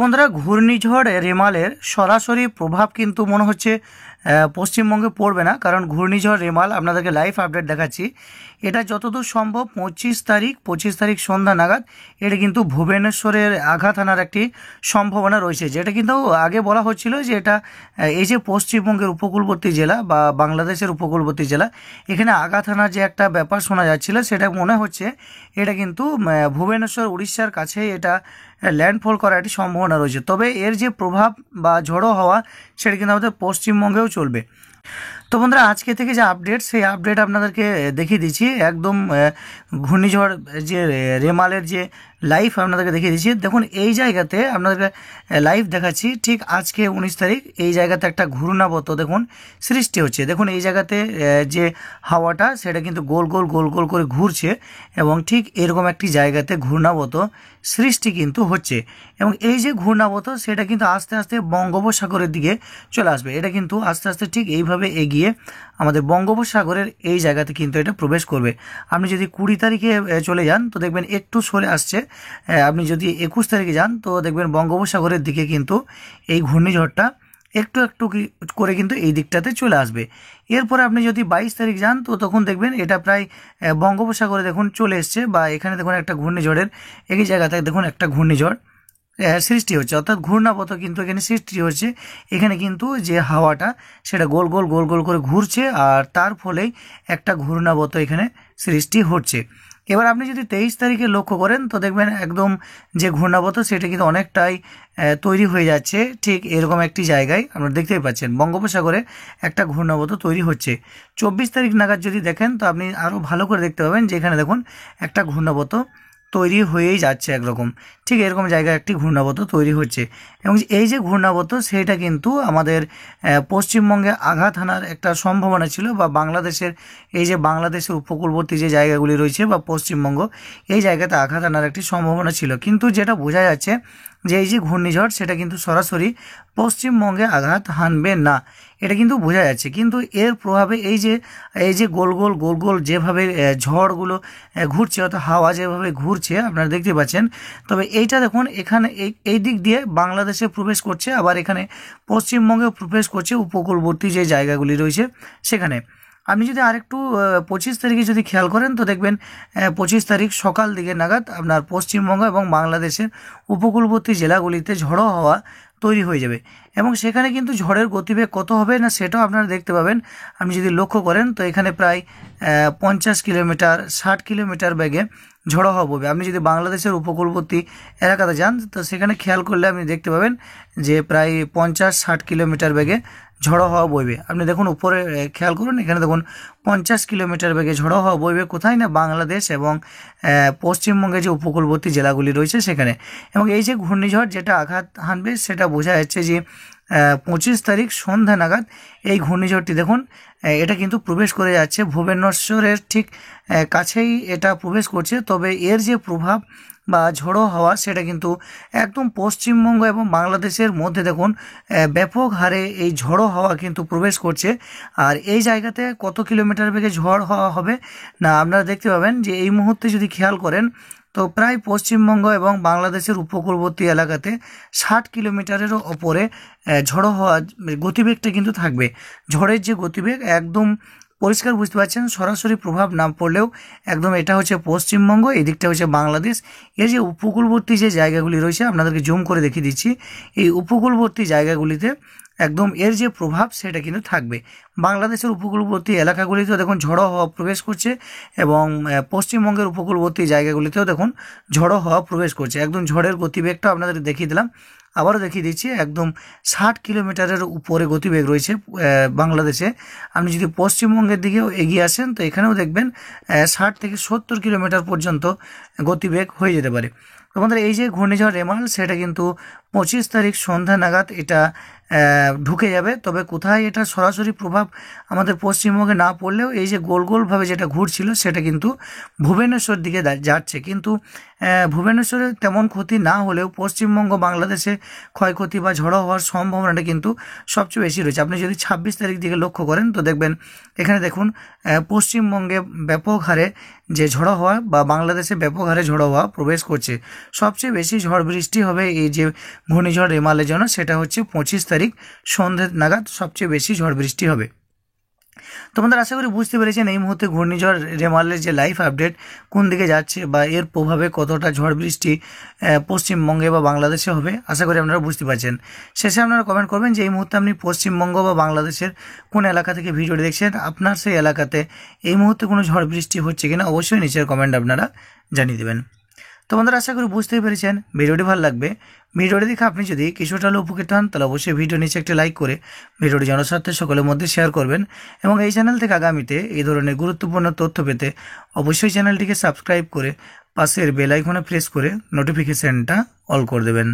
বন্ধুরা, ঘূর্ণিঝড় রেমালের সরাসরি প্রভাব কিন্তু মনে হচ্ছে পশ্চিমবঙ্গে পড়বে না, কারণ ঘূর্ণিঝড় রেমাল আপনাদেরকে লাইভ আপডেট দেখাচ্ছি। এটা যতদূর সম্ভব 25 তারিখ সন্ধ্যা নাগাদ এটা কিন্তু ভুবনেশ্বরের আঘাত আনার একটি সম্ভাবনা রয়েছে, যেটা কিন্তু আগে বলা হচ্ছিল যে এটা এই যে পশ্চিমবঙ্গের উপকূলবর্তী জেলা বা বাংলাদেশের উপকূলবর্তী জেলা, এখানে আঘাত আনার যে একটা ব্যাপার শোনা যাচ্ছিল, সেটা মনে হচ্ছে এটা কিন্তু ভুবনেশ্বর উড়িষ্যার কাছে এটা ল্যান্ডফল করার একটি সম্ভাবনা রয়েছে। তবে এর যে প্রভাব বা ঝড়ো হওয়া, সেটা কিন্তু আমাদের পশ্চিমবঙ্গেও চলবে। তো বন্ধুরা, আজকে থেকে যে আপডেট, সেই আপডেট আপনাদেরকে দেখিয়ে দিচ্ছি। একদম ঘূর্ণিঝড় যে রেমালের যে লাইভ আপনাদেরকে দেখিয়ে দিচ্ছি। দেখুন, এই জায়গাতে আপনাদেরকে লাইভ দেখাচ্ছি। ঠিক আজকে 19 তারিখ এই জায়গাতে একটা ঘূর্ণাবর্ত দেখুন সৃষ্টি হচ্ছে। দেখুন এই জায়গাতে যে হাওয়াটা, সেটা কিন্তু গোল গোল গোল গোল করে ঘুরছে এবং ঠিক এরকম একটি জায়গাতে ঘূর্ণাবর্ত সৃষ্টি কিন্তু হচ্ছে। এবং এই যে ঘূর্ণাবর্ত, সেটা কিন্তু আস্তে আস্তে বঙ্গোপসাগরের দিকে চলে আসবে। এটা কিন্তু আস্তে আস্তে ঠিক এইভাবে এগিয়ে আমাদের বঙ্গোপসাগরের এই জায়গাতে কিন্তু এটা প্রবেশ করবে। আপনি যদি 20 তারিখে চলে যান তো দেখবেন একটু সরে আসছে। আপনি যদি 21 তারিখে যান তো দেখবেন বঙ্গোপসাগরের দিকে কিন্তু এই ঘূর্ণিঝড়টা একটু একটু করে কিন্তু এই দিকটাতে চলে আসবে। এরপরে আপনি যদি 22 তারিখ যান তো তখন দেখবেন এটা প্রায় বঙ্গোপসাগরে দেখুন চলে এসছে, বা এখানে দেখুন একটা ঘূর্ণিঝড়ের এই জায়গাতে দেখুন একটা ঘূর্ণিঝড় সৃষ্টি হচ্ছে, অর্থাৎ ঘূর্ণাবর্ত কিন্তু এখানে সৃষ্টি হচ্ছে। এখানে কিন্তু যে হাওয়াটা, সেটা গোল গোল গোল গোল করে ঘুরছে, আর তার ফলেই একটা ঘূর্ণাবর্ত এখানে সৃষ্টি হচ্ছে। এবার আপনি যদি 23 তারিখে লক্ষ্য করেন তো দেখবেন একদম যে ঘূর্ণাবর্ত, সেটা কিন্তু অনেকটাই তৈরি হয়ে যাচ্ছে। ঠিক এরকম একটি জায়গায় আপনারা দেখতেই পাচ্ছেন বঙ্গোপসাগরে একটা ঘূর্ণাবর্ত তৈরি হচ্ছে। 24 তারিখ নাগাদ যদি দেখেন তো আপনি আরও ভালো করে দেখতে পাবেন যে এখানে দেখুন একটা ঘূর্ণাবর্ত তৈরি হয়েই যাচ্ছে একরকম। ঠিক এরকম জায়গায় একটি ঘূর্ণাবর্ত তৈরি হচ্ছে, এবং এই যে ঘূর্ণাবর্ত, সেটা কিন্তু আমাদের পশ্চিমবঙ্গে আঘাত হানার একটা সম্ভাবনা ছিল, বা বাংলাদেশের এই যে বাংলাদেশের উপকূলবর্তী যে জায়গাগুলি রয়েছে বা পশ্চিমবঙ্গ, এই জায়গাতে আঘাত হানার একটি সম্ভাবনা ছিল। কিন্তু যেটা বোঝা যাচ্ছে যে এই যে ঘূর্ণিঝড়, সেটা কিন্তু সরাসরি পশ্চিমবঙ্গে আঘাত হানবে না, এটা কিন্তু বোঝা যাচ্ছে। কিন্তু এর প্রভাবে এই যে গোল গোল গোল গোল যেভাবে ঝড়গুলো ঘুরছে, অর্থাৎ হাওয়া যেভাবে ঘুরছে আপনারা দেখতে পাচ্ছেন। তবে এইটা দেখুন এখানে এই দিক দিয়ে বাংলাদেশে প্রবেশ করছে, আবার এখানে পশ্চিমবঙ্গে প্রবেশ করছে উপকূলবর্তী যে জায়গাগুলি রয়েছে সেখানে। আপনি যদি আরেকটু 25 তারিখে যদি খেয়াল করেন তো দেখবেন 25 তারিখ সকাল দিকে নাগাদ আপনার পশ্চিমবঙ্গ এবং বাংলাদেশের উপকূলবর্তী জেলাগুলিতে ঝড়ো হাওয়া তৈরি হয়ে যাবে, এবং সেখানে কিন্তু ঝড়ের গতিবেগ কত হবে না সেটাও আপনারা দেখতে পাবেন। আপনি যদি লক্ষ্য করেন তো এখানে প্রায় 50 কিলোমিটার 60 কিলোমিটার বেগে ঝড়ো হাওয়া বইবে। আপনি যদি বাংলাদেশের উপকূলবর্তী এলাকাতে যান তো সেখানে খেয়াল করলে আপনি দেখতে পাবেন যে প্রায় 50-60 কিলোমিটার বেগে ঝড়ো হাওয়া বইবে। আপনি দেখুন উপরে খেয়াল করুন, এখানে দেখুন 50 কিলোমিটার বেগে ঝড়ো হাওয়া বইবে। কোথায় না বাংলাদেশ এবং পশ্চিমবঙ্গের যে উপকূলবর্তী জেলাগুলি রয়েছে সেখানে। এবং এই যে ঘূর্ণিঝড় যেটা আঘাত হানবে, সেটা বোঝা যাচ্ছে যে 25 তারিখ সন্ধ্যা নাগাদ এই ঘূর্ণিঝড়টি দেখুন এটা কিন্তু প্রবেশ করে যাচ্ছে ভুবনেশ্বরের ঠিক কাছেই এটা প্রবেশ করছে। তবে এর যে প্রভাব বা ঝড়ো হাওয়া, সেটা কিন্তু একদম পশ্চিমবঙ্গ এবং বাংলাদেশের মধ্যে দেখুন ব্যাপক হারে এই ঝড়ো হাওয়া কিন্তু প্রবেশ করছে। আর এই জায়গাতে কত কিলোমিটার বেগে ঝড় হাওয়া হবে না আপনারা দেখতে পাবেন যে এই মুহূর্তে যদি খেয়াল করেন তো প্রায় পশ্চিমবঙ্গ এবং বাংলাদেশের উপকূলবর্তী এলাকাতে 60 কিলোমিটারেরও ওপরে ঝড়ো হওয়া গতিবেগটা কিন্তু থাকবে। ঝড়ের যে গতিবেগ একদম পরিষ্কার বুঝতে পারছেন, সরাসরি প্রভাব না পড়লেও একদম এটা হচ্ছে পশ্চিমবঙ্গ, এদিকটা হচ্ছে বাংলাদেশ। এর যে উপকূলবর্তী যে জায়গাগুলি রয়েছে আপনাদেরকে জুম করে দেখিয়ে দিচ্ছি, এই উপকূলবর্তী জায়গাগুলিতে একদম এর যে প্রভাব সেটা কিন্তু থাকবে। বাংলাদেশের উপকূলবর্তী এলাকাগুলিতেও দেখুন ঝড়ো হাওয়া প্রবেশ করছে, এবং পশ্চিমবঙ্গের উপকূলবর্তী জায়গাগুলিতেও দেখুন ঝড়ো হাওয়া প্রবেশ করছে। একদম ঝড়ের গতিবেগটা আপনাদের দেখিয়ে দিলাম, আবারও দেখিয়ে দিচ্ছি একদম 60 কিলোমিটারের উপরে গতিবেগ রয়েছে বাংলাদেশে। আপনি যদি পশ্চিমবঙ্গের দিকেও এগিয়ে আসেন তো এখানেও দেখবেন 60 থেকে 70 কিলোমিটার পর্যন্ত গতিবেগ হয়ে যেতে পারে। আমাদের এই যে ঘূর্ণিঝড় রেমাল, সেটা কিন্তু 25 তারিখ সন্ধ্যা নাগাদ এটা ঢুকে যাবে। তবে কোথায় এটা সরাসরি প্রভাব আমাদের পশ্চিমবঙ্গে না পড়লেও এই যে গোল গোলভাবে যেটা ঘুরছিল সেটা কিন্তু ভুবনেশ্বর দিকে যাচ্ছে। কিন্তু ভুবনেশ্বরে তেমন ক্ষতি না হলেও পশ্চিমবঙ্গ বাংলাদেশে ক্ষয়ক্ষতি বা ঝড়ো হওয়ার সম্ভাবনাটা কিন্তু সবচেয়ে বেশি রয়েছে। আপনি যদি 26 তারিখ দিকে লক্ষ্য করেন তো দেখবেন এখানে দেখুন পশ্চিমবঙ্গে ব্যাপক হারে যে ঝড়ো হওয়া বা বাংলাদেশে ব্যাপক হারে ঝড়ো হওয়া প্রবেশ করছে। সবচেয়ে বেশি ঝড় বৃষ্টি হবে এই যে ঘূর্ণিঝড় রেমালের জন্য, সেটা হচ্ছে 25 তারিখ সন্ধ্যে নাগাদ সবচেয়ে বেশি ঝড় বৃষ্টি হবে। তোমাদের আশা করি বুঝতে পেরেছেন এই মুহূর্তে ঘূর্ণিঝড় রেমালের যে লাইভ আপডেট কোন দিকে যাচ্ছে বা এর প্রভাবে কতটা ঝড় বৃষ্টি পশ্চিমবঙ্গে বা বাংলাদেশে হবে। আশা করি আপনারা বুঝতে পারছেন। শেষে আপনারা কমেন্ট করবেন যে এই মুহূর্তে আপনি পশ্চিমবঙ্গ বা বাংলাদেশের কোন এলাকা থেকে ভিডিওটি দেখছেন, আপনার সেই এলাকাতে এই মুহূর্তে কোনো ঝড় বৃষ্টি হচ্ছে কিনা অবশ্যই নিচের কমেন্ট আপনারা জানিয়ে দেবেন। তো বন্ধুরা আশা করি বুঝতেই পেরেছেন, ভিডিওটি ভালো লাগবে। ভিডিওটি দেখে আপনি যদি কিছুটা হলেও উপকৃত হন তাহলে অবশ্যই ভিডিও নিচে একটি লাইক করে ভিডিওটি জনস্বার্থে সকলের মধ্যে শেয়ার করবেন এবং এই চ্যানেল থেকে আগামীতে এই ধরনের গুরুত্বপূর্ণ তথ্য পেতে অবশ্যই চ্যানেলটিকে সাবস্ক্রাইব করে পাশের বেল আইকনে প্রেস করে নোটিফিকেশনটা অল করে দেবেন।